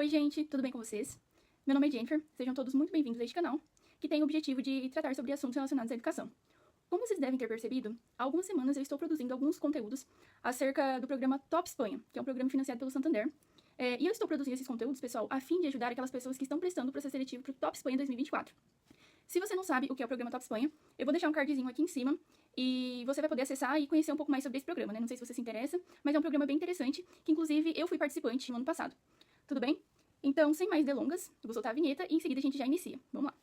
Oi gente, tudo bem com vocês? Meu nome é Jennifer, sejam todos muito bem-vindos a este canal, que tem o objetivo de tratar sobre assuntos relacionados à educação. Como vocês devem ter percebido, há algumas semanas eu estou produzindo alguns conteúdos acerca do programa Top Espanha, que é um programa financiado pelo Santander. E eu estou produzindo esses conteúdos, pessoal, a fim de ajudar aquelas pessoas que estão prestando o processo seletivo para o Top Espanha 2024. Se você não sabe o que é o programa Top Espanha, eu vou deixar um cardzinho aqui em cima e você vai poder acessar e conhecer um pouco mais sobre esse programa, né? Não sei se você se interessa, mas é um programa bem interessante, que inclusive eu fui participante no ano passado. Tudo bem? Então, sem mais delongas, eu vou soltar a vinheta e em seguida a gente já inicia. Vamos lá.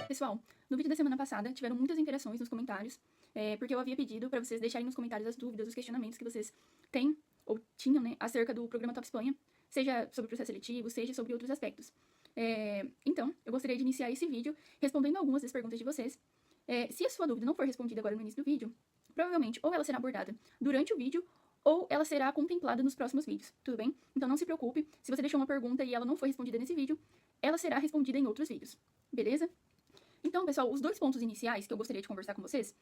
Pessoal, no vídeo da semana passada tiveram muitas interações nos comentários, porque eu havia pedido para vocês deixarem nos comentários as dúvidas, os questionamentos que vocês têm ou tinham, né, acerca do programa Top Espanha, seja sobre o processo seletivo, seja sobre outros aspectos. Então, eu gostaria de iniciar esse vídeo respondendo algumas das perguntas de vocês. Se a sua dúvida não for respondida agora no início do vídeo, provavelmente ou ela será abordada durante o vídeo ou ela será contemplada nos próximos vídeos, tudo bem? Então não se preocupe, se você deixou uma pergunta e ela não foi respondida nesse vídeo, ela será respondida em outros vídeos, beleza? Então, pessoal, os dois pontos iniciais que eu gostaria de conversar com vocês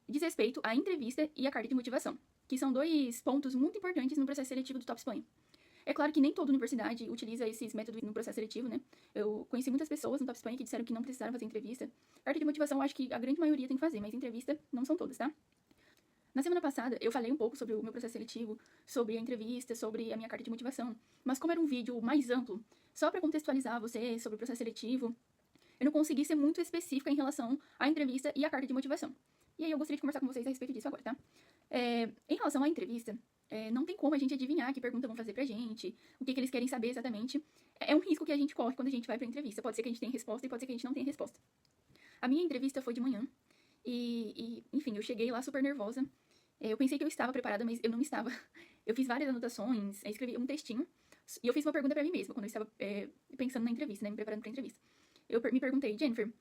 diz respeito à entrevista e à carta de motivação, que são dois pontos muito importantes no processo seletivo do Top Espanha. É claro que nem toda universidade utiliza esses métodos no processo seletivo, né? Eu conheci muitas pessoas no Top Espanha que disseram que não precisaram fazer entrevista. Carta de motivação, eu acho que a grande maioria tem que fazer, mas entrevista não são todas, tá? Na semana passada, eu falei um pouco sobre o meu processo seletivo, sobre a entrevista, sobre a minha carta de motivação, mas como era um vídeo mais amplo, só para contextualizar você sobre o processo seletivo, eu não consegui ser muito específica em relação à entrevista e à carta de motivação. E aí eu gostaria de conversar com vocês a respeito disso agora, tá? Em relação à entrevista, não tem como a gente adivinhar que pergunta vão fazer pra gente, o que eles querem saber exatamente. É um risco que a gente corre quando a gente vai pra entrevista. Pode ser que a gente tenha resposta e pode ser que a gente não tenha resposta. A minha entrevista foi de manhã enfim, eu cheguei lá super nervosa. Eu pensei que eu estava preparada, mas eu não estava. Eu fiz várias anotações, escrevi um textinho e eu fiz uma pergunta pra mim mesma quando eu estava pensando na entrevista, né, me preparando pra entrevista. Eu me perguntei, Jennifer,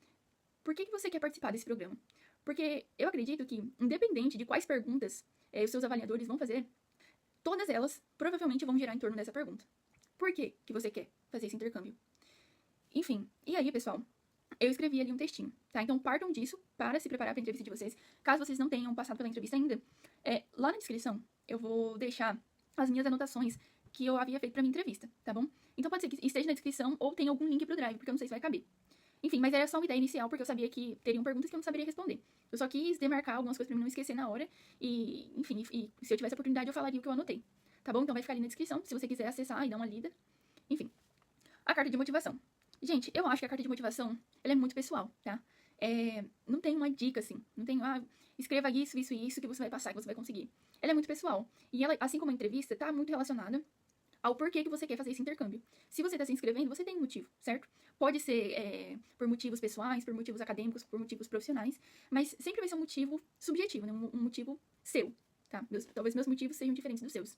por que você quer participar desse programa? Porque eu acredito que, independente de quais perguntas os seus avaliadores vão fazer, todas elas provavelmente vão girar em torno dessa pergunta. Por que você quer fazer esse intercâmbio? Enfim, e aí, pessoal, eu escrevi ali um textinho, tá? Então partam disso para se preparar para a entrevista de vocês. Caso vocês não tenham passado pela entrevista ainda, lá na descrição eu vou deixar as minhas anotações que eu havia feito para minha entrevista, tá bom? Então pode ser que esteja na descrição ou tenha algum link pro Drive, porque eu não sei se vai caber. Enfim, mas era só uma ideia inicial, porque eu sabia que teriam perguntas que eu não saberia responder. Eu só quis demarcar algumas coisas pra mim não esquecer na hora. Enfim, se eu tivesse a oportunidade, eu falaria o que eu anotei. Tá bom? Então vai ficar ali na descrição, se você quiser acessar e dar uma lida. Enfim, a carta de motivação. Gente, eu acho que a carta de motivação, ela é muito pessoal, tá? Não tem uma dica, assim. Não tem, escreva isso, isso e isso que você vai passar, que você vai conseguir. Ela é muito pessoal. E ela, assim como a entrevista, tá muito relacionada ao porquê que você quer fazer esse intercâmbio. Se você está se inscrevendo, você tem um motivo, certo? Pode ser por motivos pessoais, por motivos acadêmicos, por motivos profissionais, mas sempre vai ser um motivo subjetivo, né? Um motivo seu, tá? Talvez meus motivos sejam diferentes dos seus.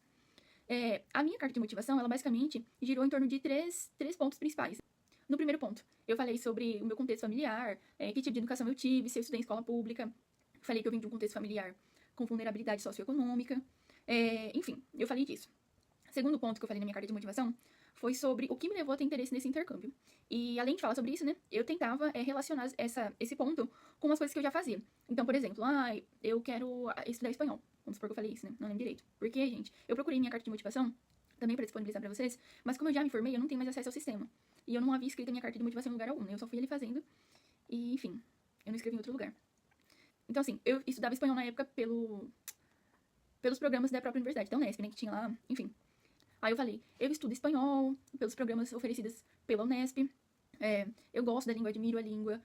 A minha carta de motivação, ela basicamente girou em torno de três pontos principais. No primeiro ponto, eu falei sobre o meu contexto familiar, que tipo de educação eu tive, se eu estudei em escola pública. Falei que eu vim de um contexto familiar com vulnerabilidade socioeconômica. Enfim, eu falei disso. Segundo ponto que eu falei na minha carta de motivação foi sobre o que me levou a ter interesse nesse intercâmbio. E além de falar sobre isso, né, eu tentava relacionar esse ponto com as coisas que eu já fazia. Então, por exemplo, eu quero estudar espanhol. Vamos supor que eu falei isso, né? Não lembro direito. Porque, gente, eu procurei minha carta de motivação também para disponibilizar para vocês, mas como eu já me formei, eu não tenho mais acesso ao sistema. E eu não havia escrito a minha carta de motivação em lugar algum, né? Eu só fui ali fazendo e, enfim, eu não escrevi em outro lugar. Então, assim, eu estudava espanhol na época pelos programas da própria universidade, da Unesp, né, que tinha lá, enfim. Aí eu falei, eu estudo espanhol pelos programas oferecidos pela Unesp, eu gosto da língua, admiro a língua,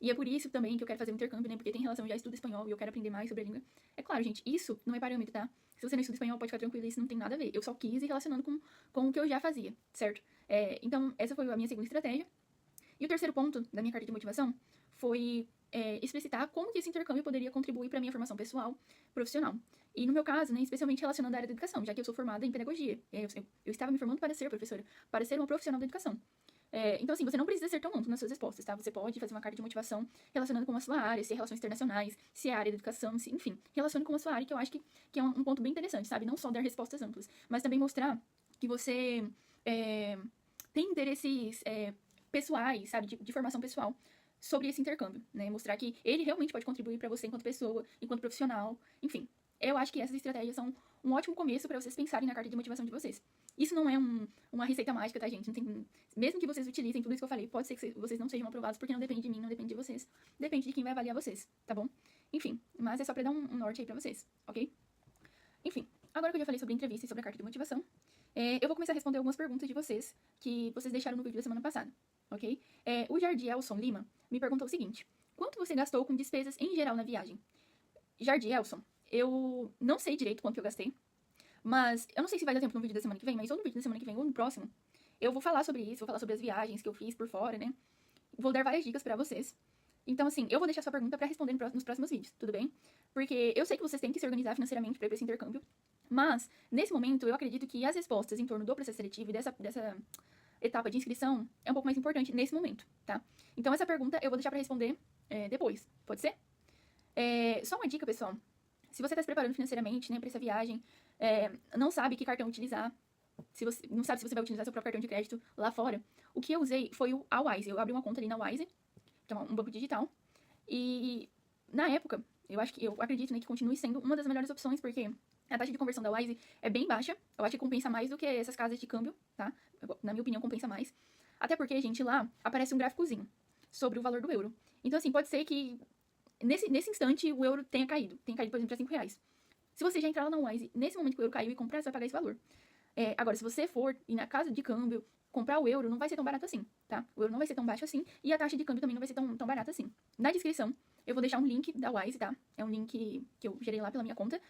e é por isso também que eu quero fazer um intercâmbio, né, porque tem relação, eu já estudo espanhol e eu quero aprender mais sobre a língua. É claro, gente, isso não é parâmetro, tá? Se você não estuda espanhol, pode ficar tranquilo, isso não tem nada a ver. Eu só quis ir relacionando com o que eu já fazia, certo? Então, essa foi a minha segunda estratégia. E o terceiro ponto da minha carta de motivação foi explicitar como que esse intercâmbio poderia contribuir para a minha formação pessoal, profissional. E no meu caso, né, especialmente relacionado à área da educação, já que eu sou formada em pedagogia. Eu estava me formando para ser professora, para ser uma profissional da educação. Então, assim, você não precisa ser tão amplo nas suas respostas, tá? Você pode fazer uma carta de motivação relacionando com a sua área, se é relações internacionais, se é a área da educação, enfim, relacione com a sua área, que eu acho que é um ponto bem interessante, sabe? Não só dar respostas amplas, mas também mostrar que você tem interesses pessoais, sabe? De formação pessoal sobre esse intercâmbio, né? Mostrar que ele realmente pode contribuir para você enquanto pessoa, enquanto profissional, enfim. Eu acho que essas estratégias são um ótimo começo para vocês pensarem na carta de motivação de vocês. Isso não é uma receita mágica, tá, gente? Não tem, mesmo que vocês utilizem tudo isso que eu falei, pode ser que vocês não sejam aprovados, porque não depende de mim, não depende de vocês. Depende de quem vai avaliar vocês, tá bom? Enfim, mas é só pra dar um norte aí pra vocês, ok? Enfim, agora que eu já falei sobre entrevista e sobre a carta de motivação, eu vou começar a responder algumas perguntas de vocês que vocês deixaram no vídeo da semana passada, ok? O Jardim Elson Lima me perguntou o seguinte: quanto você gastou com despesas em geral na viagem? Jardim Elson, eu não sei direito quanto que eu gastei, mas eu não sei se vai dar tempo no vídeo da semana que vem, mas ou no vídeo da semana que vem ou no próximo, eu vou falar sobre isso, vou falar sobre as viagens que eu fiz por fora, né? Vou dar várias dicas pra vocês. Então, assim, eu vou deixar sua pergunta pra responder nos próximos vídeos, tudo bem? Porque eu sei que vocês têm que se organizar financeiramente pra ir pra esse intercâmbio, mas, nesse momento, eu acredito que as respostas em torno do processo seletivo e dessa etapa de inscrição é um pouco mais importante nesse momento, tá? Então, essa pergunta eu vou deixar pra responder depois, pode ser? Só uma dica, pessoal. Se você tá se preparando financeiramente, né, pra essa viagem, não sabe que cartão utilizar, se você não sabe se você vai utilizar seu próprio cartão de crédito lá fora, o que eu usei foi a Wise. Eu abri uma conta ali na Wise, que é um banco digital, e na época, eu acredito, né, que continue sendo uma das melhores opções, porque a taxa de conversão da Wise é bem baixa. Eu acho que compensa mais do que essas casas de câmbio, tá? Na minha opinião, compensa mais. Até porque, gente, lá aparece um gráficozinho sobre o valor do euro. Então, assim, pode ser que nesse instante o euro tenha caído. Tenha caído, por exemplo, para R$5. Se você já entrar lá na Wise, nesse momento que o euro caiu e comprar, você vai pagar esse valor. Agora, se você for ir na casa de câmbio, comprar o euro, não vai ser tão barato assim, tá? O euro não vai ser tão baixo assim e a taxa de câmbio também não vai ser tão barata assim. Na descrição, eu vou deixar um link da Wise, tá? É um link que eu gerei lá pela minha conta.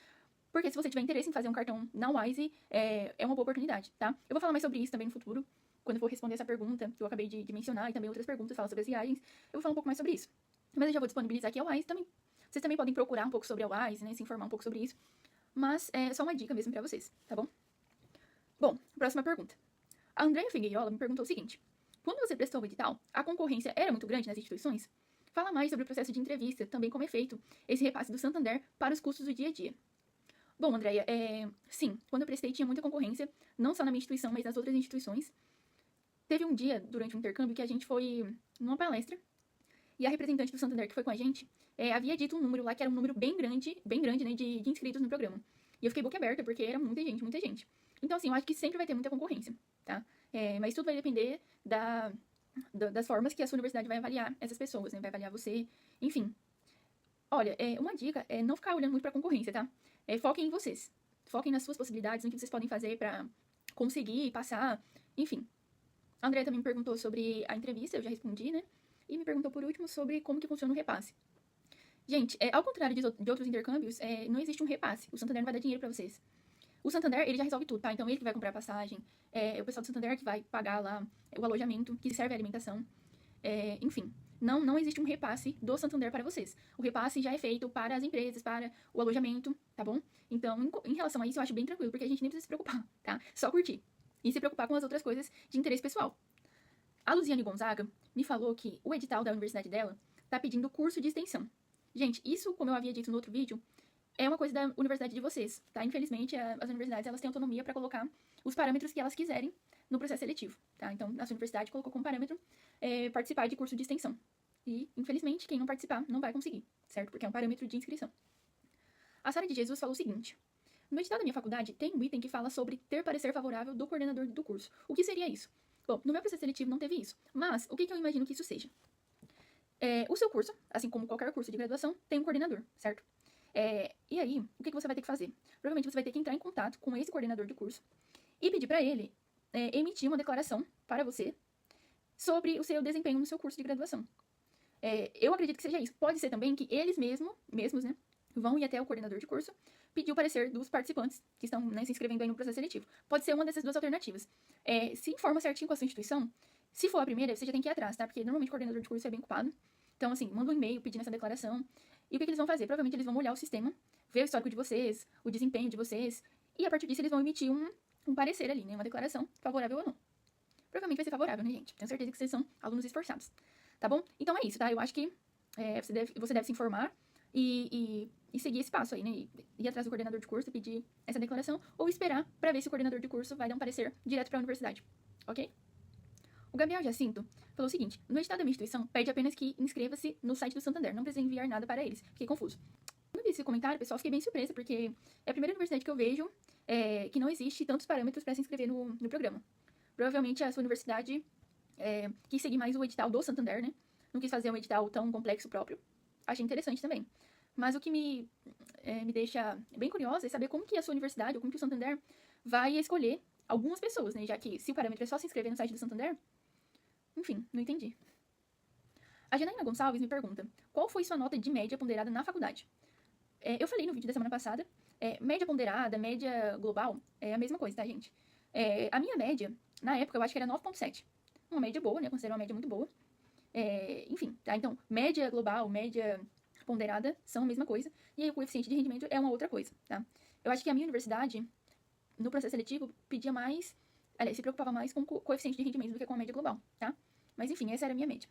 Porque se você tiver interesse em fazer um cartão na Wise, é uma boa oportunidade, tá? Eu vou falar mais sobre isso também no futuro, quando eu for responder essa pergunta que eu acabei de mencionar e também outras perguntas, falar sobre as viagens. Eu vou falar um pouco mais sobre isso. Mas eu já vou disponibilizar aqui a Wise também. Vocês também podem procurar um pouco sobre a Wise, né? Se informar um pouco sobre isso. Mas é só uma dica mesmo pra vocês, tá bom? Bom, próxima pergunta. A Andréia Figueiredo me perguntou o seguinte: quando você prestou o edital, a concorrência era muito grande nas instituições? Fala mais sobre o processo de entrevista, também como é feito esse repasse do Santander para os custos do dia a dia. Bom, Andréia, sim, quando eu prestei tinha muita concorrência, não só na minha instituição, mas nas outras instituições. Teve um dia, durante o intercâmbio, que a gente foi numa palestra, e a representante do Santander que foi com a gente, havia dito um número lá que era um número bem grande, né, de inscritos no programa. E eu fiquei boquiaberta, porque era muita gente, muita gente. Então, assim, eu acho que sempre vai ter muita concorrência, tá? Mas tudo vai depender das formas que a sua universidade vai avaliar essas pessoas, né? Vai avaliar você, enfim. Olha, uma dica é não ficar olhando muito pra concorrência, tá? Foquem em vocês. Foquem nas suas possibilidades, no que vocês podem fazer pra conseguir passar, enfim. A Andrea também me perguntou sobre a entrevista, eu já respondi, né? E me perguntou por último sobre como que funciona o repasse. Gente, ao contrário de outros intercâmbios, não existe um repasse. O Santander não vai dar dinheiro pra vocês. O Santander, ele já resolve tudo, tá? Então, ele que vai comprar a passagem, o pessoal do Santander que vai pagar lá o alojamento, que serve a alimentação, enfim. Não existe um repasse do Santander para vocês. O repasse já é feito para as empresas, para o alojamento, tá bom? Então, em relação a isso, eu acho bem tranquilo, porque a gente nem precisa se preocupar, tá? Só curtir. E se preocupar com as outras coisas de interesse pessoal. A Luziane Gonzaga me falou que o edital da universidade dela tá pedindo curso de extensão. Gente, isso, como eu havia dito no outro vídeo, é uma coisa da universidade de vocês, tá? Infelizmente, as universidades, elas têm autonomia para colocar os parâmetros que elas quiserem no processo seletivo, tá? Então, a sua universidade colocou como parâmetro participar de curso de extensão. E, infelizmente, quem não participar não vai conseguir, certo? Porque é um parâmetro de inscrição. A Sara de Jesus falou o seguinte: no edital da minha faculdade, tem um item que fala sobre ter parecer favorável do coordenador do curso. O que seria isso? Bom, no meu processo seletivo não teve isso, mas o que eu imagino que isso seja? O seu curso, assim como qualquer curso de graduação, tem um coordenador, certo? E aí, o que você vai ter que fazer? Provavelmente você vai ter que entrar em contato com esse coordenador de curso e pedir para ele emitir uma declaração para você sobre o seu desempenho no seu curso de graduação. Eu acredito que seja isso. Pode ser também que eles mesmos, né, vão ir até o coordenador de curso pedir o parecer dos participantes que estão, né, se inscrevendo aí no processo seletivo. Pode ser uma dessas duas alternativas. Se informa certinho com a sua instituição. Se for a primeira, você já tem que ir atrás, tá? Porque normalmente o coordenador de curso é bem ocupado. Então, assim, manda um e-mail pedindo essa declaração. E o que eles vão fazer? Provavelmente eles vão olhar o sistema, ver o histórico de vocês, o desempenho de vocês, e a partir disso eles vão emitir um parecer ali, né? Uma declaração favorável ou não. Provavelmente vai ser favorável, né, gente? Tenho certeza que vocês são alunos esforçados. Tá bom? Então é isso, tá? Eu acho que você deve se informar e seguir esse passo aí, né? Ir atrás do coordenador de curso, pedir essa declaração, ou esperar pra ver se o coordenador de curso vai dar um parecer direto pra universidade. Ok? O Gabriel Jacinto falou o seguinte: no edital da minha instituição, pede apenas que inscreva-se no site do Santander, não precisa enviar nada para eles. Fiquei confuso. Quando vi esse comentário, pessoal, fiquei bem surpresa, porque é a primeira universidade que eu vejo que não existe tantos parâmetros para se inscrever no programa. Provavelmente a sua universidade quis seguir mais o edital do Santander, né? Não quis fazer um edital tão complexo próprio. Achei interessante também. Mas o que me deixa bem curiosa é saber como que a sua universidade, ou como que o Santander vai escolher algumas pessoas, né? Já que se o parâmetro é só se inscrever no site do Santander, enfim, não entendi. A Janaína Gonçalves me pergunta: qual foi sua nota de média ponderada na faculdade? Eu falei no vídeo da semana passada, média ponderada, média global, é a mesma coisa, tá, gente? A minha média, na época, eu acho que era 9,7. Uma média boa, né? Eu considero uma média muito boa. Enfim, tá? Então, média global, média ponderada são a mesma coisa. E aí o coeficiente de rendimento é uma outra coisa, tá? Eu acho que a minha universidade, no processo seletivo, pedia mais... Aliás, se preocupava mais com o coeficiente de rendimento do que com a média global, tá? Mas enfim, essa era a minha média.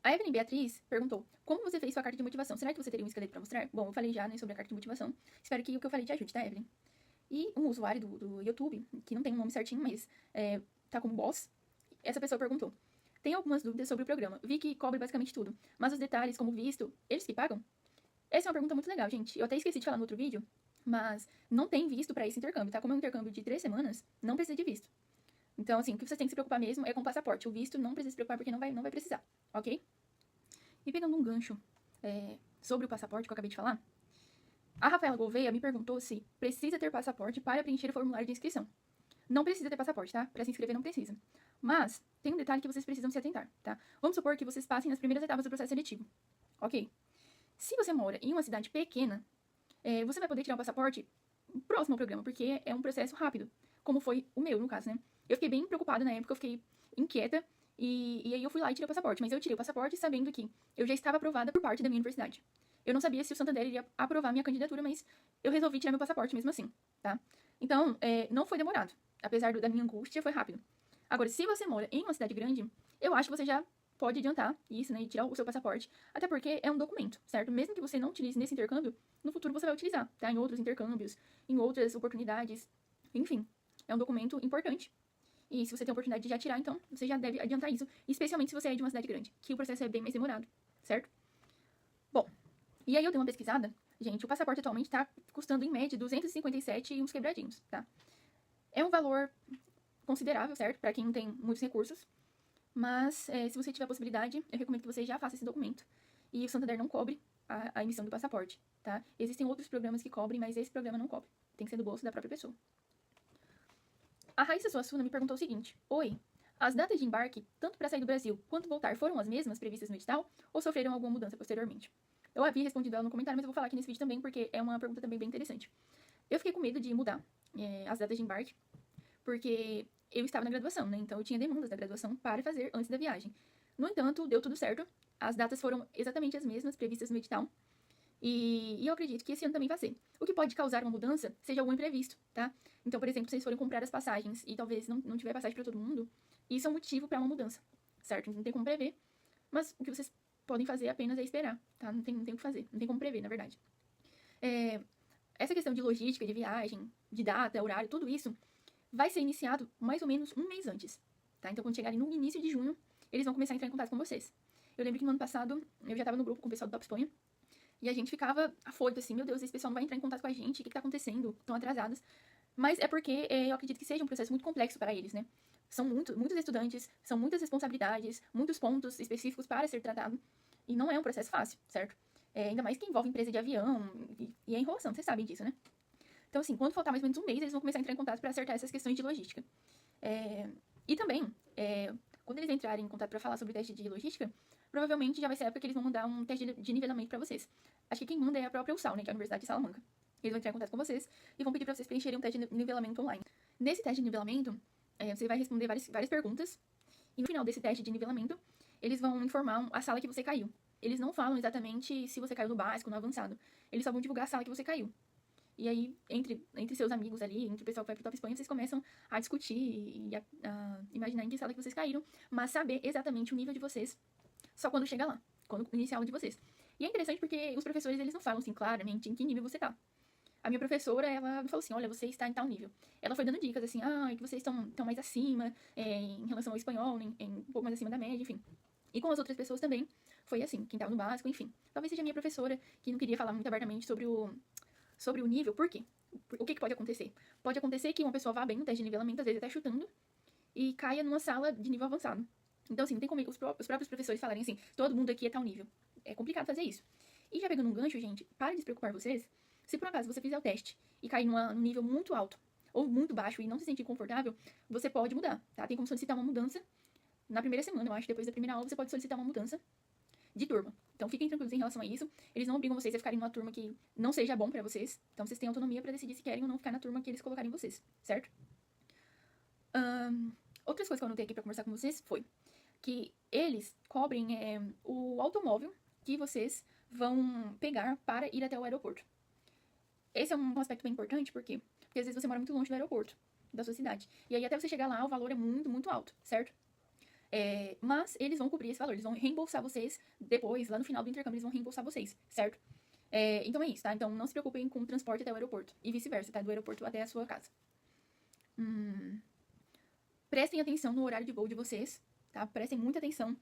A Evelyn Beatriz perguntou: como você fez sua carta de motivação? Será que você teria um esqueleto pra mostrar? Bom, eu falei já, né, sobre a carta de motivação. Espero que o que eu falei te ajude, tá, Evelyn? E um usuário do YouTube, que não tem um nome certinho, mas tá como boss, essa pessoa perguntou: tenho algumas dúvidas sobre o programa. Vi que cobre basicamente tudo, mas os detalhes, como visto, eles que pagam? Essa é uma pergunta muito legal, gente. Eu até esqueci de falar no outro vídeo, mas não tem visto pra esse intercâmbio, tá? Como é um intercâmbio de 3 semanas, não precisa de visto. Então, assim, o que você tem que se preocupar mesmo é com o passaporte. O visto não precisa se preocupar porque não vai precisar, ok? E pegando um gancho sobre o passaporte que eu acabei de falar, a Rafaela Gouveia me perguntou se precisa ter passaporte para preencher o formulário de inscrição. Não precisa ter passaporte, tá? Para se inscrever não precisa. Mas tem um detalhe que vocês precisam se atentar, tá? Vamos supor que vocês passem nas primeiras etapas do processo seletivo, ok? Se você mora em uma cidade pequena, você vai poder tirar o passaporte próximo ao programa, porque é um processo rápido, como foi o meu, no caso, né? Eu fiquei bem preocupada na época, eu fiquei inquieta, e aí eu fui lá e tirei o passaporte. Mas eu tirei o passaporte sabendo que eu já estava aprovada por parte da minha universidade. Eu não sabia se o Santander iria aprovar minha candidatura, mas eu resolvi tirar meu passaporte mesmo assim, tá? Então, não foi demorado. Apesar da minha angústia, foi rápido. Agora, se você mora em uma cidade grande, eu acho que você já pode adiantar isso, né? E tirar o seu passaporte. Até porque é um documento, certo? Mesmo que você não utilize nesse intercâmbio, no futuro você vai utilizar, tá? Em outros intercâmbios, em outras oportunidades. Enfim, é um documento importante. E se você tem a oportunidade de já tirar, então você já deve adiantar isso. Especialmente se você é de uma cidade grande, que o processo é bem mais demorado, certo? Bom, e aí eu dei uma pesquisada. Gente, o passaporte atualmente tá custando em média 257 e uns quebradinhos, tá? É um valor considerável, certo? Para quem não tem muitos recursos. Mas, se você tiver a possibilidade, eu recomendo que você já faça esse documento. E o Santander não cobre a emissão do passaporte, tá? Existem outros programas que cobrem, mas esse programa não cobre. Tem que ser do bolso da própria pessoa. A Raíssa Suassuna me perguntou o seguinte: oi, as datas de embarque, tanto para sair do Brasil quanto voltar, foram as mesmas previstas no edital ou sofreram alguma mudança posteriormente? Eu havia respondido ela no comentário, mas eu vou falar aqui nesse vídeo também, porque é uma pergunta também bem interessante. Eu fiquei com medo de mudar as datas de embarque, porque eu estava na graduação, né? Então eu tinha demandas da graduação para fazer antes da viagem. No entanto, deu tudo certo. As datas foram exatamente as mesmas previstas no edital. E eu acredito que esse ano também vai ser. O que pode causar uma mudança seja algum imprevisto, tá? Então, por exemplo, se vocês forem comprar as passagens e talvez não tiver passagem para todo mundo, isso é um motivo para uma mudança, certo? Não tem como prever, mas o que vocês podem fazer apenas é esperar, tá? Não tem o que fazer, não tem como prever, na verdade. Essa questão de logística, de viagem, de data, horário, tudo isso vai ser iniciado mais ou menos um mês antes, tá? Então, quando chegarem no início de junho, eles vão começar a entrar em contato com vocês. Eu lembro que no ano passado, eu já estava no grupo com o pessoal do Top Espanha, e a gente ficava afoito, assim, meu Deus, esse pessoal não vai entrar em contato com a gente, o que tá acontecendo? Estão atrasadas. Mas é porque eu acredito que seja um processo muito complexo para eles, né? São muitos estudantes, são muitas responsabilidades, muitos pontos específicos para ser tratado, e não é um processo fácil, certo? Ainda mais que envolve empresa de avião, e é enrolação, vocês sabem disso, né? Então, assim, quando faltar mais ou menos um mês, eles vão começar a entrar em contato para acertar essas questões de logística. E também, quando eles entrarem em contato para falar sobre o teste de logística, provavelmente já vai ser a época que eles vão mandar um teste de nivelamento para vocês. Acho que quem manda é a própria USAL, né, que é a Universidade de Salamanca. Eles vão entrar em contato com vocês e vão pedir para vocês preencherem um teste de nivelamento online. Nesse teste de nivelamento, você vai responder várias perguntas, e no final desse teste de nivelamento, eles vão informar a sala que você caiu. Eles não falam exatamente se você caiu no básico, no avançado. Eles só vão divulgar a sala que você caiu. E aí, entre seus amigos ali, entre o pessoal que vai pro Top Espanha, vocês começam a discutir e a imaginar em que sala que vocês caíram, mas saber exatamente o nível de vocês só quando chega lá, quando iniciar a aula de vocês. E é interessante porque os professores, eles não falam assim claramente em que nível você tá. a minha professora, ela falou assim, olha, você está em tal nível. Ela foi dando dicas, assim, que vocês estão mais acima, em relação ao espanhol, um pouco mais acima da média, enfim. E com as outras pessoas também, foi assim, quem estava no básico, enfim. Talvez seja a minha professora, que não queria falar muito abertamente sobre o nível, por quê? O que pode acontecer? Pode acontecer que uma pessoa vá bem no teste de nivelamento, às vezes até chutando, e caia numa sala de nível avançado. Então, assim, não tem como os próprios professores falarem assim, todo mundo aqui é tal nível. É complicado fazer isso. E já pegando um gancho, gente, para de se preocupar vocês. Se por acaso você fizer o teste e cair num nível muito alto ou muito baixo e não se sentir confortável, você pode mudar, tá? Tem como solicitar uma mudança na primeira semana, eu acho, depois da primeira aula, você pode solicitar uma mudança de turma. Então, fiquem tranquilos em relação a isso. Eles não obrigam vocês a ficarem numa turma que não seja bom pra vocês. Então, vocês têm autonomia pra decidir se querem ou não ficar na turma que eles colocarem vocês, certo? Outras coisas que eu anotei aqui pra conversar com vocês foi que eles cobrem o automóvel que vocês vão pegar para ir até o aeroporto. Esse é um aspecto bem importante, por quê? Porque às vezes você mora muito longe do aeroporto da sua cidade. E aí até você chegar lá, o valor é muito, muito alto, certo? Mas eles vão cobrir esse valor, eles vão reembolsar vocês depois, lá no final do intercâmbio, eles vão reembolsar vocês, certo? Então é isso, tá? Então não se preocupem com o transporte até o aeroporto. E vice-versa, tá? Do aeroporto até a sua casa. Prestem atenção no horário de voo de vocês, tá? Prestem muita atenção.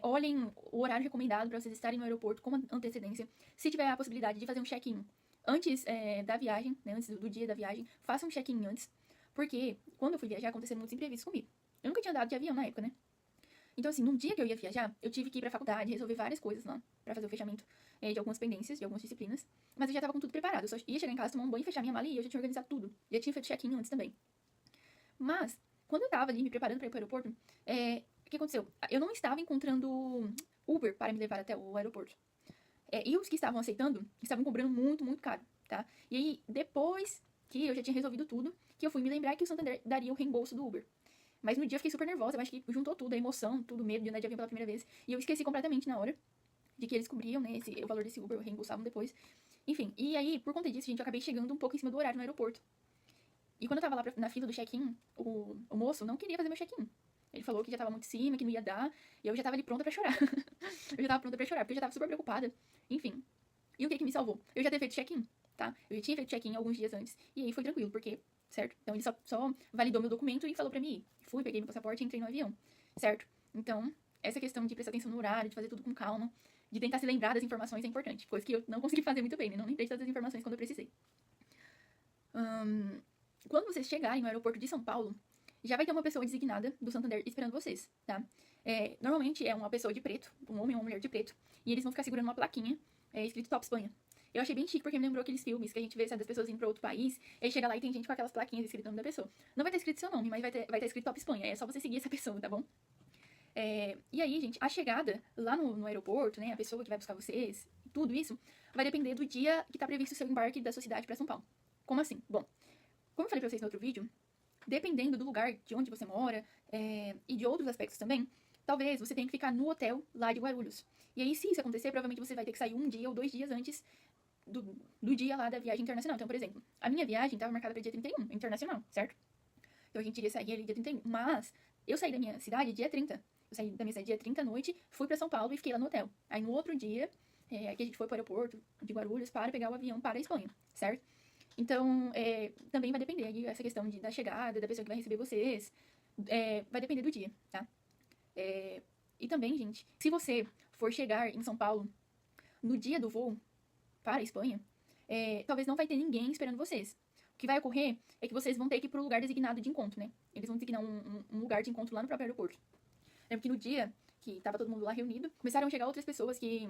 Olhem o horário recomendado para vocês estarem no aeroporto com antecedência. Se tiver a possibilidade de fazer um check-in antes da viagem, né, antes do dia da viagem, façam um check-in antes. Porque quando eu fui viajar, aconteceram muitos imprevistos comigo. Eu nunca tinha andado de avião na época, né? Então, assim, num dia que eu ia viajar, eu tive que ir pra faculdade, resolver várias coisas lá, pra fazer o fechamento de algumas pendências, de algumas disciplinas. Mas eu já tava com tudo preparado. Eu só ia chegar em casa, tomar um banho, fechar minha mala e eu já tinha organizado tudo. Já tinha feito check-in antes também. Mas, quando eu tava ali me preparando pra ir pro aeroporto, o que aconteceu? Eu não estava encontrando Uber para me levar até o aeroporto. E os que estavam aceitando, estavam cobrando muito, muito caro, tá? E aí, depois que eu já tinha resolvido tudo, que eu fui me lembrar que o Santander daria o reembolso do Uber. Mas no dia eu fiquei super nervosa, eu acho que juntou tudo, a emoção, tudo, o medo de andar de avião pela primeira vez. E eu esqueci completamente na hora de que eles cobriam, né, o valor desse Uber, reembolsavam depois. Enfim, e aí, por conta disso, gente, eu acabei chegando um pouco em cima do horário no aeroporto. E quando eu tava lá na fila do check-in, o moço não queria fazer meu check-in. Ele falou que já tava muito em cima, que não ia dar, e eu já tava ali pronta pra chorar. Eu já tava pronta pra chorar, porque eu já tava super preocupada. Enfim. E o que me salvou? Eu já ter feito check-in, tá? Eu já tinha feito check-in alguns dias antes, e aí foi tranquilo, porque, certo? Então ele só validou meu documento e falou pra mim ir. Fui, peguei meu passaporte e entrei no avião, certo? Então, essa questão de prestar atenção no horário, de fazer tudo com calma, de tentar se lembrar das informações é importante. Coisa que eu não consegui fazer muito bem, né? Não lembrei de todas as informações quando eu precisei. Quando vocês chegarem no aeroporto de São Paulo, já vai ter uma pessoa designada do Santander esperando vocês, tá? Normalmente é uma pessoa de preto, um homem ou uma mulher de preto, e eles vão ficar segurando uma plaquinha escrito Top Espanha. Eu achei bem chique porque me lembrou aqueles filmes que a gente vê, sabe, das pessoas indo pra outro país, e aí chega lá e tem gente com aquelas plaquinhas escrito o nome da pessoa. Não vai ter escrito seu nome, mas vai ter escrito Top Espanha. É só você seguir essa pessoa, tá bom? E aí, gente, a chegada lá no aeroporto, né, a pessoa que vai buscar vocês, tudo isso, vai depender do dia que tá previsto o seu embarque da sua cidade pra São Paulo. Como assim? Bom, como eu falei pra vocês no outro vídeo, dependendo do lugar de onde você mora e de outros aspectos também, talvez você tenha que ficar no hotel lá de Guarulhos. E aí, se isso acontecer, provavelmente você vai ter que sair um dia ou 2 dias antes do dia lá da viagem internacional. Então, por exemplo, a minha viagem estava marcada para dia 31, internacional, certo? Então a gente iria sair ali dia 31. Mas eu saí da minha cidade dia 30. Eu saí da minha cidade dia 30 à noite, fui pra São Paulo e fiquei lá no hotel. Aí no outro dia, aqui a gente foi pro aeroporto de Guarulhos para pegar o avião para a Espanha, certo? Então, também vai depender aí essa questão da chegada, da pessoa que vai receber vocês. Vai depender do dia, tá? E também, gente, se você for chegar em São Paulo no dia do voo para a Espanha, talvez não vai ter ninguém esperando vocês. O que vai ocorrer é que vocês vão ter que ir pro lugar designado de encontro, né? Eles vão designar um lugar de encontro lá no próprio aeroporto. Lembro que no dia que tava todo mundo lá reunido, começaram a chegar outras pessoas que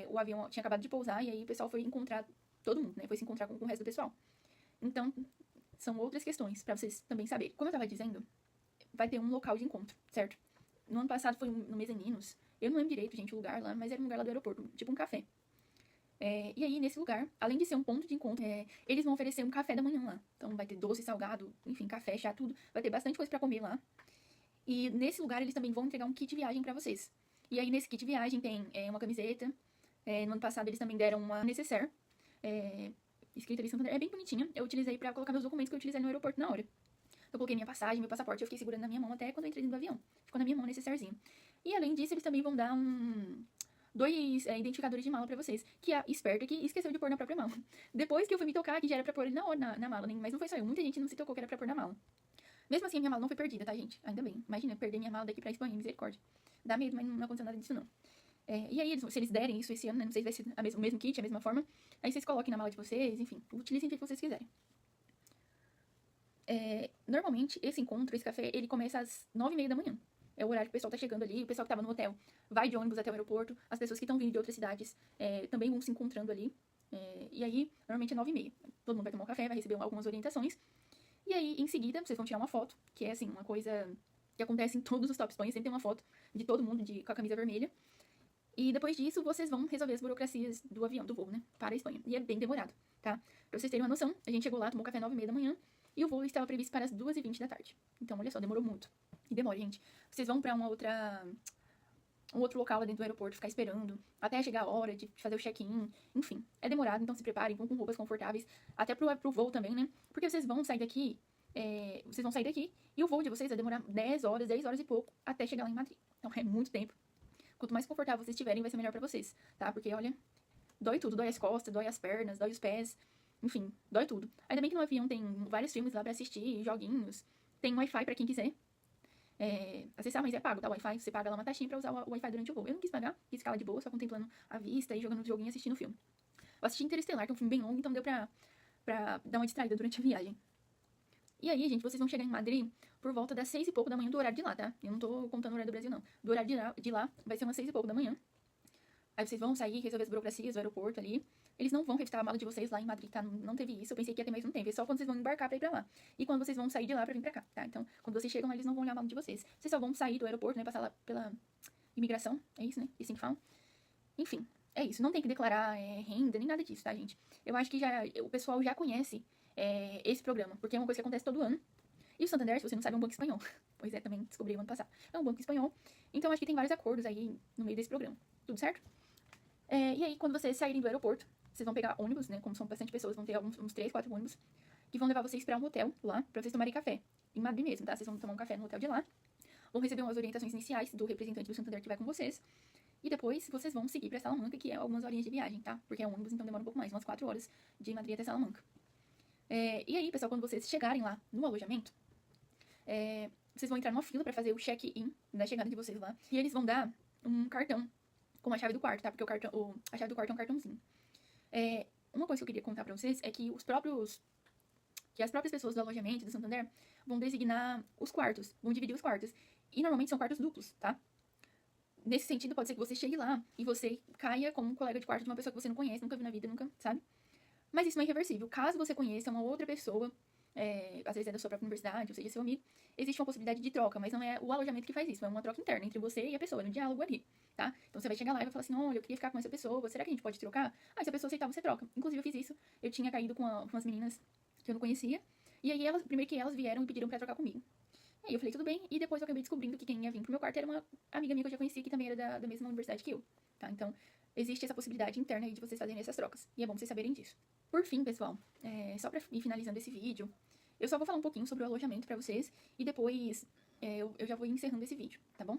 o avião tinha acabado de pousar, e aí o pessoal foi encontrar todo mundo, né? Foi se encontrar com o resto do pessoal. Então, são outras questões pra vocês também saberem. Como eu tava dizendo, vai ter um local de encontro, certo? No ano passado foi no Mezaninos. Eu não lembro direito, gente, o lugar lá, mas era um lugar lá do aeroporto, tipo um café. E aí, nesse lugar, além de ser um ponto de encontro, eles vão oferecer um café da manhã lá. Então, vai ter doce, salgado, enfim, café, chá, tudo. Vai ter bastante coisa pra comer lá. E nesse lugar, eles também vão entregar um kit de viagem pra vocês. E aí, nesse kit de viagem, tem uma camiseta. No ano passado, eles também deram uma necessaire, escrita ali Santander. É bem bonitinha. Eu utilizei pra colocar meus documentos que eu utilizei no aeroporto na hora. Eu coloquei minha passagem, meu passaporte, eu fiquei segurando na minha mão até quando eu entrei dentro do avião. Ficou na minha mão, necessairezinho. E além disso, eles também vão dar dois identificadores de mala pra vocês, que a esperta aqui esqueceu de pôr na própria mala. Depois que eu fui me tocar, que já era pra pôr ele na mala, mas não foi só eu, muita gente não se tocou que era pra pôr na mala. Mesmo assim, a minha mala não foi perdida, tá, gente? Ainda bem. Imagina, perder minha mala daqui pra Espanha, misericórdia. Dá medo, mas não aconteceu nada disso, não. E aí, se eles derem isso esse ano, né, não sei se vai ser o mesmo kit, a mesma forma, aí vocês coloquem na mala de vocês, enfim, utilizem o que vocês quiserem. Normalmente, esse encontro, esse café, ele começa às 9h30 da manhã. É o horário que o pessoal tá chegando ali, o pessoal que tava no hotel vai de ônibus até o aeroporto, as pessoas que estão vindo de outras cidades também vão se encontrando ali. E aí, normalmente é 9h30. Todo mundo vai tomar um café, vai receber algumas orientações. E aí, em seguida, vocês vão tirar uma foto, que é, assim, uma coisa que acontece em todos os Top Espanha, sempre tem uma foto de todo mundo com a camisa vermelha. E depois disso, vocês vão resolver as burocracias do avião, do voo, né, para a Espanha. E é bem demorado, tá? Pra vocês terem uma noção, a gente chegou lá, tomou café 9h30 da manhã, e o voo estava previsto para as 2h20 da tarde. Então, olha só, demorou muito. E demora, gente. Vocês vão pra um outro local lá dentro do aeroporto, ficar esperando, até chegar a hora de fazer o check-in, enfim. É demorado, então se preparem, vão com roupas confortáveis, até pro voo também, né? Porque vocês vão sair daqui, e o voo de vocês vai demorar 10 horas e pouco, até chegar lá em Madrid. Então, é muito tempo. Quanto mais confortável vocês estiverem, vai ser melhor pra vocês, tá? Porque, olha, dói tudo, dói as costas, dói as pernas, dói os pés, enfim, dói tudo. Ainda bem que no avião tem vários filmes lá pra assistir, joguinhos, tem Wi-Fi pra quem quiser. Acessar, mas é pago, tá? O Wi-Fi, você paga lá uma taxinha pra usar o Wi-Fi durante o voo. Eu não quis pagar, quis ficar lá de boa, só contemplando a vista e jogando o joguinho e assistindo o filme. Eu assisti Interestelar, que é um filme bem longo, então deu pra dar uma distraída durante a viagem. E aí, gente, vocês vão chegar em Madrid por volta das 6 e pouco da manhã do horário de lá, tá? Eu não tô contando o horário do Brasil, não. Do horário de lá, vai ser umas 6 e pouco da manhã. Aí vocês vão sair, resolver as burocracias do aeroporto ali. Eles não vão revistar a mala de vocês lá em Madrid, tá? Não teve isso. Eu pensei que ia ter, mas não teve. É só quando vocês vão embarcar pra ir pra lá. E quando vocês vão sair de lá pra vir pra cá, tá? Então, quando vocês chegam lá, eles não vão olhar a mala de vocês. Vocês só vão sair do aeroporto, né? Passar lá pela imigração. É isso, né? E assim que falam. Enfim, é isso. Não tem que declarar renda, nem nada disso, tá, gente? Eu acho que o pessoal já conhece esse programa, porque é uma coisa que acontece todo ano. E o Santander, se você não sabe, é um banco espanhol. Pois é, também descobri o ano passado. É um banco espanhol. Então, acho que tem vários acordos aí no meio desse programa. Tudo certo? E aí, quando vocês saírem do aeroporto, vocês vão pegar ônibus, né? Como são bastante pessoas, vão ter uns 3, 4 ônibus que vão levar vocês pra um hotel lá, pra vocês tomarem café. Em Madrid mesmo, tá? Vocês vão tomar um café no hotel de lá. Vão receber umas orientações iniciais do representante do Santander que vai com vocês. E depois, vocês vão seguir pra Salamanca, que é algumas horinhas de viagem, tá? Porque é um ônibus, então demora um pouco mais, umas 4 horas de Madrid até Salamanca. E aí, pessoal, quando vocês chegarem lá no alojamento, vocês vão entrar numa fila pra fazer o check-in da chegada de vocês lá. E eles vão dar um cartão com a chave do quarto, tá? Porque a chave do quarto é um cartãozinho. Uma coisa que eu queria contar pra vocês é que as próprias pessoas do alojamento, do Santander, vão designar os quartos, vão dividir os quartos. E normalmente são quartos duplos, tá? Nesse sentido, pode ser que você chegue lá e você caia como um colega de quarto de uma pessoa que você não conhece, nunca viu na vida, nunca, sabe? Mas isso não é irreversível. Caso você conheça uma outra pessoa, às vezes é da sua própria universidade, ou seja, seu amigo, existe uma possibilidade de troca, mas não é o alojamento que faz isso, é uma troca interna entre você e a pessoa, no diálogo ali, tá? Então você vai chegar lá e vai falar assim, olha, eu queria ficar com essa pessoa, será que a gente pode trocar? Se a pessoa aceitar, você troca. Inclusive eu fiz isso, eu tinha caído com umas meninas que eu não conhecia, e aí primeiro que elas vieram e pediram pra trocar comigo. E aí eu falei, tudo bem, e depois eu acabei descobrindo que quem ia vir pro meu quarto era uma amiga minha que eu já conhecia, que também era da mesma universidade que eu, tá? Então, existe essa possibilidade interna aí de vocês fazerem essas trocas, e é bom vocês saberem disso. Por fim, pessoal, só pra ir finalizando esse vídeo, eu só vou falar um pouquinho sobre o alojamento pra vocês, e depois eu já vou encerrando esse vídeo, tá bom?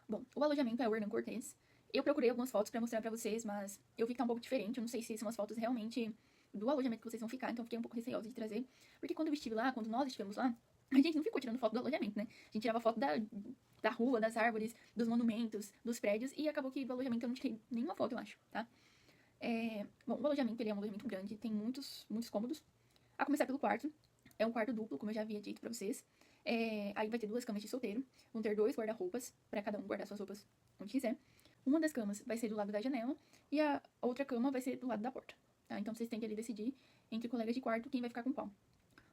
Bom, o alojamento é o Hernán Cortés. Eu procurei algumas fotos pra mostrar pra vocês, mas eu vi que tá um pouco diferente, eu não sei se são as fotos realmente do alojamento que vocês vão ficar, então eu fiquei um pouco receosa de trazer, porque quando nós estivemos lá, a gente não ficou tirando foto do alojamento, né? A gente tirava foto da rua, das árvores, dos monumentos, dos prédios, e acabou que do alojamento eu não tirei nenhuma foto, eu acho, tá? Bom, o alojamento, ele é um alojamento grande, tem muitos cômodos. A começar pelo quarto. É um quarto duplo, como eu já havia dito pra vocês. Aí vai ter 2 camas de solteiro. Vão ter 2 guarda-roupas, pra cada um guardar suas roupas onde quiser. Uma das camas vai ser do lado da janela, e a outra cama vai ser do lado da porta, tá? Então vocês têm que ali decidir entre colegas de quarto quem vai ficar com qual.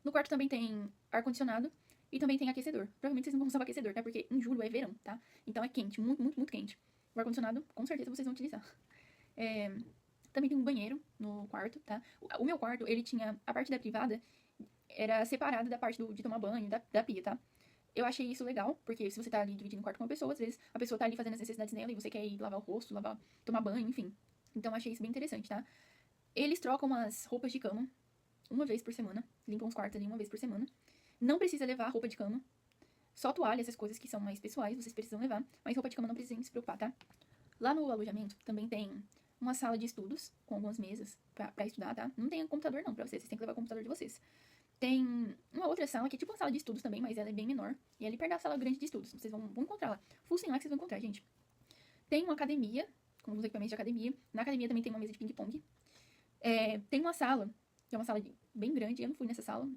No quarto também tem ar-condicionado e também tem aquecedor. Provavelmente vocês não vão usar o aquecedor, tá? Porque em julho é verão, tá? Então é quente, muito, muito, muito quente. O ar-condicionado, com certeza, vocês vão utilizar. Também tem um banheiro no quarto, tá? O meu quarto, ele tinha... A parte da privada era separada da parte de tomar banho, da pia, tá? Eu achei isso legal, porque se você tá ali dividindo o quarto com uma pessoa, às vezes a pessoa tá ali fazendo as necessidades dela e você quer ir lavar o rosto, tomar banho, enfim. Então eu achei isso bem interessante, tá? Eles trocam as roupas de cama uma vez por semana. Limpam os quartos ali uma vez por semana. Não precisa levar roupa de cama. Só toalha, essas coisas que são mais pessoais, vocês precisam levar. Mas roupa de cama não precisam se preocupar, tá? Lá no alojamento também tem uma sala de estudos com algumas mesas pra estudar, tá? Não tem computador não pra vocês têm que levar o computador de vocês. Tem uma outra sala que é tipo uma sala de estudos também, mas ela é bem menor. E é ali perto da sala grande de estudos. Vocês vão encontrar lá. Fussem lá que vocês vão encontrar, gente. Tem uma academia, com alguns equipamentos de academia. Na academia também tem uma mesa de ping-pong. Tem uma sala, que é uma sala bem grande. Eu não fui nessa sala,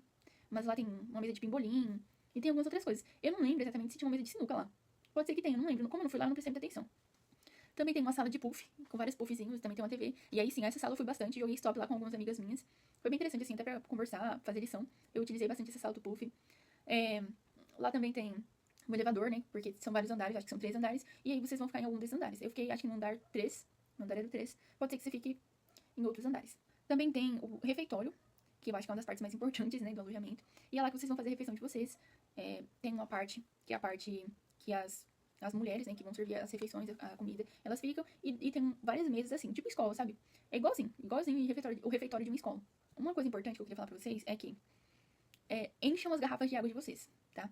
mas lá tem uma mesa de pimbolim. E tem algumas outras coisas. Eu não lembro exatamente se tinha uma mesa de sinuca lá. Pode ser que tenha, eu não lembro. Como eu não fui lá, eu não prestei muita atenção. Também tem uma sala de puff, com vários puffzinhos, também tem uma TV. E aí sim, essa sala eu fui bastante, joguei stop lá com algumas amigas minhas. Foi bem interessante, assim, até pra conversar, fazer lição. Eu utilizei bastante essa sala do puff. Lá também tem um elevador, né? Porque são vários andares, acho que são 3 andares. E aí vocês vão ficar em algum desses andares. Eu fiquei, acho que no andar 3. No andar era 3. Pode ser que você fique em outros andares. Também tem o refeitório, que eu acho que é uma das partes mais importantes, né, do alojamento. E é lá que vocês vão fazer a refeição de vocês. Tem uma parte, que é a parte que as mulheres, né, que vão servir as refeições, a comida, elas ficam, e tem várias mesas assim, tipo escola, sabe? É igualzinho o refeitório de uma escola. Uma coisa importante que eu queria falar pra vocês é que encham as garrafas de água de vocês, tá?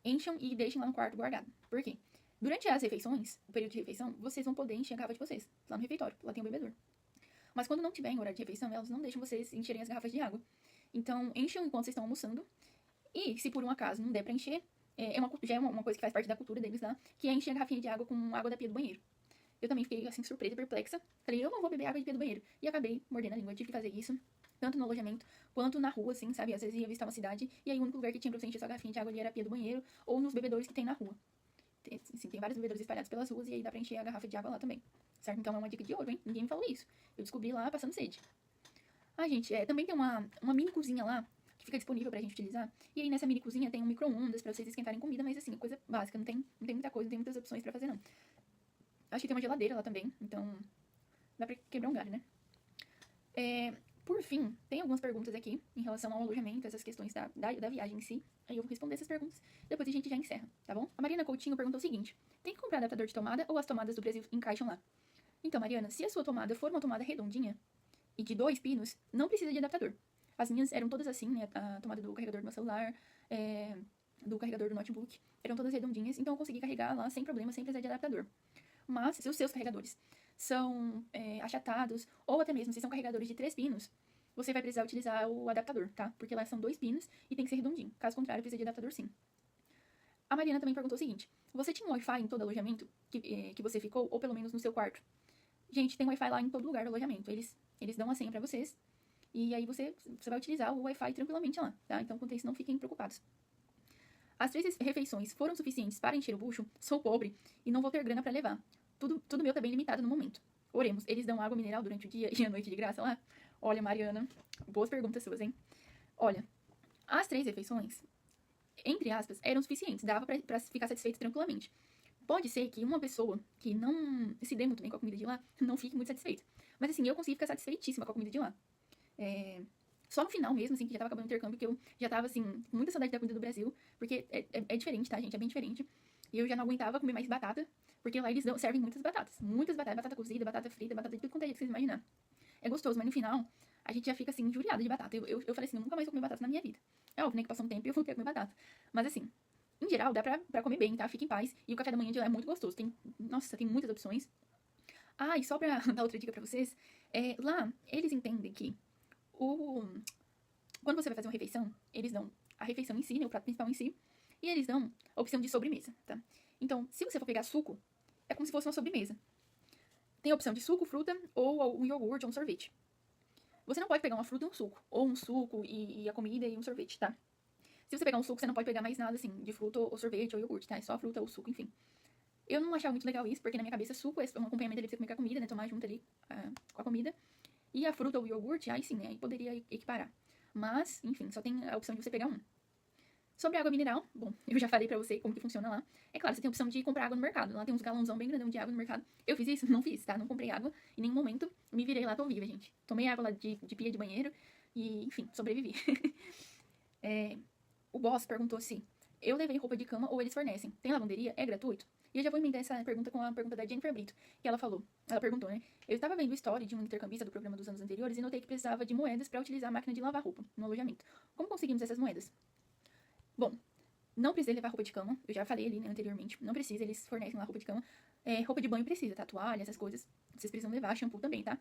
Encham e deixem lá no quarto guardado. Por quê? Durante as refeições, o período de refeição, vocês vão poder encher a garrafa de vocês, lá no refeitório, lá tem um bebedor. Mas quando não tiver em horário de refeição, elas não deixam vocês encherem as garrafas de água. Então, encham enquanto vocês estão almoçando, e se por um acaso não der pra encher, já é uma coisa que faz parte da cultura deles lá, que é encher a garrafinha de água com água da pia do banheiro. Eu também fiquei, assim, surpresa, perplexa. Falei, eu não vou beber água de pia do banheiro. E acabei mordendo a língua. Eu tive que fazer isso, tanto no alojamento, quanto na rua, assim, sabe? Às vezes ia visitar uma cidade, e aí o único lugar que tinha pra você encher sua garrafinha de água ali era a pia do banheiro, ou nos bebedouros que tem na rua. Tem vários bebedouros espalhados pelas ruas, e aí dá pra encher a garrafa de água lá também. Certo? Então é uma dica de ouro, hein? Ninguém me falou isso. Eu descobri lá passando sede. Gente, também tem uma mini cozinha lá, que fica disponível pra gente utilizar. E aí nessa mini cozinha tem um micro-ondas pra vocês esquentarem comida, mas assim, coisa básica, não tem muita coisa, não tem muitas opções pra fazer não. Acho que tem uma geladeira lá também, então dá pra quebrar um galho, né? Por fim, tem algumas perguntas aqui em relação ao alojamento, essas questões da viagem em si. Aí eu vou responder essas perguntas, depois a gente já encerra, tá bom? A Mariana Coutinho perguntou o seguinte: tem que comprar adaptador de tomada ou as tomadas do Brasil encaixam lá? Então, Mariana, se a sua tomada for uma tomada redondinha e de 2 pinos, não precisa de adaptador. As minhas eram todas assim, né? A tomada do carregador do meu celular, do carregador do notebook, eram todas redondinhas, então eu consegui carregar lá sem problema, sem precisar de adaptador. Mas, se os seus carregadores são achatados, ou até mesmo se são carregadores de 3 pinos, você vai precisar utilizar o adaptador, tá? Porque lá são 2 pinos e tem que ser redondinho. Caso contrário, precisa de adaptador sim. A Mariana também perguntou o seguinte: você tinha um Wi-Fi em todo alojamento que você ficou, ou pelo menos no seu quarto? Gente, tem Wi-Fi lá em todo lugar do alojamento. Eles dão a senha pra vocês. E aí você vai utilizar o Wi-Fi tranquilamente lá, tá? Então, quanto a isso, não fiquem preocupados. As 3 refeições foram suficientes para encher o bucho? Sou pobre e não vou ter grana pra levar. Tudo meu tá bem limitado no momento. Oremos, eles dão água mineral durante o dia e a noite de graça lá? Olha, Mariana, boas perguntas suas, hein? Olha, as 3 refeições, entre aspas, eram suficientes. Dava pra ficar satisfeito tranquilamente. Pode ser que uma pessoa que não se dê muito bem com a comida de lá não fique muito satisfeita. Mas assim, eu consegui ficar satisfeitíssima com a comida de lá. Só no final mesmo, assim, que já tava acabando o intercâmbio, que eu já tava, assim, com muita saudade da comida do Brasil, porque é diferente, tá, gente? É bem diferente. E eu já não aguentava comer mais batata, porque lá eles servem muitas batatas. Muitas batatas, batata cozida, batata frita, batata de tudo quanto é jeito que vocês imaginar. É gostoso, mas no final, a gente já fica, assim, injuriada de batata. Eu falei assim, eu nunca mais vou comer batata na minha vida. É óbvio, né, que passou um tempo e eu voltei a comer batata. Mas assim, em geral, dá pra comer bem, tá? Fique em paz. E o café da manhã de lá é muito gostoso. Nossa, tem muitas opções. E só pra dar outra dica pra vocês, lá, eles entendem que quando você vai fazer uma refeição, eles dão a refeição em si, né, o prato principal em si, e eles dão a opção de sobremesa, tá? Então, se você for pegar suco, é como se fosse uma sobremesa. Tem a opção de suco, fruta, ou um iogurte, ou um sorvete. Você não pode pegar uma fruta e um suco, ou um suco e a comida e um sorvete, tá? Se você pegar um suco, você não pode pegar mais nada, assim, de fruta ou sorvete ou iogurte, tá? É só a fruta ou suco, enfim. Eu não achava muito legal isso, porque na minha cabeça suco é um acompanhamento ali pra você comer com a comida, né? Tomar junto ali com a comida. E a fruta ou o iogurte, aí sim, né? Aí poderia equiparar. Mas, enfim, só tem a opção de você pegar um. Sobre a água mineral, bom, eu já falei pra você como que funciona lá. É claro, você tem a opção de comprar água no mercado. Lá tem uns galãozão bem grandão de água no mercado. Eu fiz isso? Não fiz, tá? Não comprei água. Em nenhum momento me virei lá, tô viva, gente. Tomei água lá de pia de banheiro e, enfim, sobrevivi. O boss perguntou se eu levei roupa de cama ou eles fornecem. Tem lavanderia? É gratuito? E eu já vou emendar essa pergunta com a pergunta da Jennifer Brito, que ela perguntou, né? Eu estava vendo o story de um intercambista do programa dos anos anteriores e notei que precisava de moedas para utilizar a máquina de lavar roupa no alojamento. Como conseguimos essas moedas? Bom, Não precisa levar roupa de cama, eu já falei ali, né, anteriormente, não precisa, eles fornecem lá roupa de cama. Roupa de banho precisa, tá? Toalha, essas coisas, vocês precisam levar, shampoo também, tá?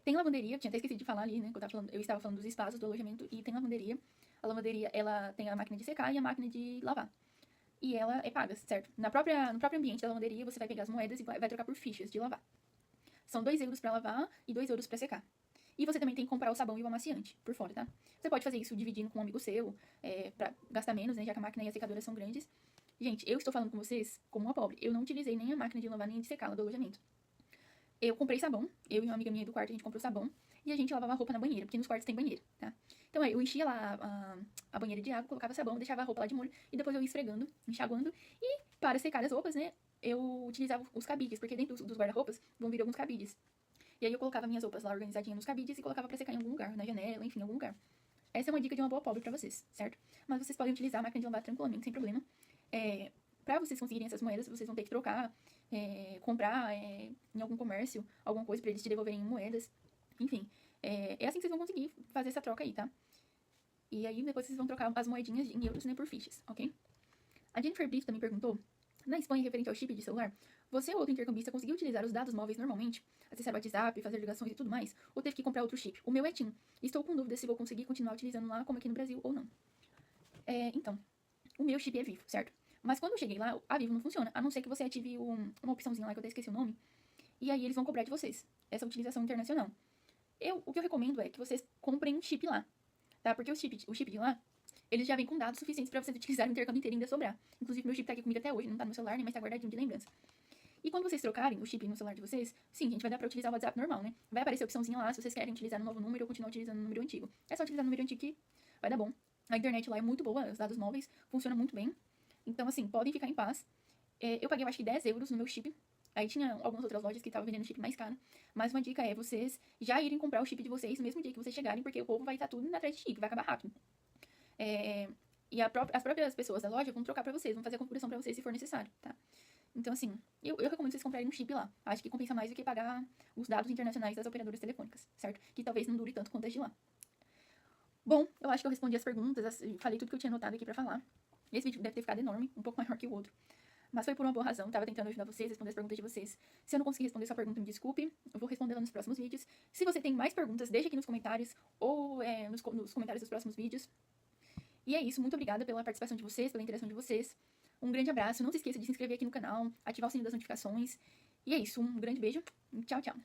Tem lavanderia, tinha até esquecido de falar ali, né, que eu estava falando dos espaços do alojamento, e tem lavanderia. A lavanderia, ela tem a máquina de secar e a máquina de lavar. E ela é paga, certo? No próprio ambiente da lavanderia, você vai pegar as moedas e vai trocar por fichas de lavar. São 2 euros pra lavar e 2 euros pra secar. E você também tem que comprar o sabão e o amaciante por fora, tá? Você pode fazer isso dividindo com um amigo seu, pra gastar menos, né? Já que a máquina e a secadora são grandes. Gente, eu estou falando com vocês como uma pobre. Eu não utilizei nem a máquina de lavar nem de secar lá do alojamento. Eu comprei sabão, eu e uma amiga minha do quarto, a gente comprou sabão. E a gente lavava a roupa na banheira, porque nos quartos tem banheiro, tá? Então eu enchia lá a banheira de água, colocava sabão, deixava a roupa lá de molho. E depois eu ia esfregando, enxaguando. E para secar as roupas, né? Eu utilizava os cabides, porque dentro dos guarda-roupas vão vir alguns cabides. E aí eu colocava minhas roupas lá organizadinhas nos cabides e colocava pra secar em algum lugar, na janela, enfim, em algum lugar. Essa é uma dica de uma boa pobre pra vocês, certo? Mas vocês podem utilizar a máquina de lavar tranquilamente, sem problema. Pra vocês conseguirem essas moedas, vocês vão ter que trocar, comprar em algum comércio, alguma coisa pra eles te devolverem em moedas. Enfim, é assim que vocês vão conseguir fazer essa troca aí, tá? E aí depois vocês vão trocar as moedinhas em euros, né, por fichas, ok? A Jennifer Brito também perguntou, na Espanha, referente ao chip de celular, você ou outro intercambista conseguiu utilizar os dados móveis normalmente? Acessar o WhatsApp, fazer ligações e tudo mais? Ou teve que comprar outro chip? O meu é TIM. Estou com dúvida se vou conseguir continuar utilizando lá como aqui no Brasil ou não. Então, o meu chip é Vivo, certo? Mas quando eu cheguei lá, a Vivo não funciona, a não ser que você ative uma opçãozinha lá que eu até esqueci o nome. E aí eles vão cobrar de vocês essa utilização internacional. O que eu recomendo é que vocês comprem um chip lá, tá? Porque o chip de lá, eles já vem com dados suficientes pra vocês utilizarem o intercâmbio inteiro e ainda sobrar. Inclusive, meu chip tá aqui comigo até hoje, não tá no meu celular, né? Mas tá guardadinho de lembrança. E quando vocês trocarem o chip no celular de vocês, sim, gente, vai dar pra utilizar o WhatsApp normal, né? Vai aparecer a opçãozinha lá se vocês querem utilizar no novo número ou continuar utilizando o número antigo. É só utilizar o número antigo que vai dar bom. A internet lá é muito boa, os dados móveis funcionam muito bem. Então, assim, podem ficar em paz. Eu paguei, eu acho que 10 euros no meu chip. Aí tinha algumas outras lojas que estavam vendendo chip mais caro. Mas uma dica é vocês já irem comprar o chip de vocês no mesmo dia que vocês chegarem, porque o povo vai estar tudo atrás de chip, vai acabar rápido. E as próprias pessoas da loja vão trocar pra vocês, vão fazer a configuração pra vocês se for necessário, tá? Então, assim, eu recomendo vocês comprarem um chip lá. Acho que compensa mais do que pagar os dados internacionais das operadoras telefônicas, certo? Que talvez não dure tanto quanto as de lá. Bom, eu acho que eu respondi as perguntas, falei tudo que eu tinha anotado aqui pra falar. Esse vídeo deve ter ficado enorme, um pouco maior que o outro. Mas foi por uma boa razão, tava tentando ajudar vocês, responder as perguntas de vocês. Se eu não conseguir responder sua pergunta, me desculpe, eu vou responder ela nos próximos vídeos. Se você tem mais perguntas, deixa aqui nos comentários, ou nos comentários dos próximos vídeos. E é isso, muito obrigada pela participação de vocês, pela interação de vocês. Um grande abraço, não se esqueça de se inscrever aqui no canal, ativar o sininho das notificações. E é isso, um grande beijo, tchau, tchau.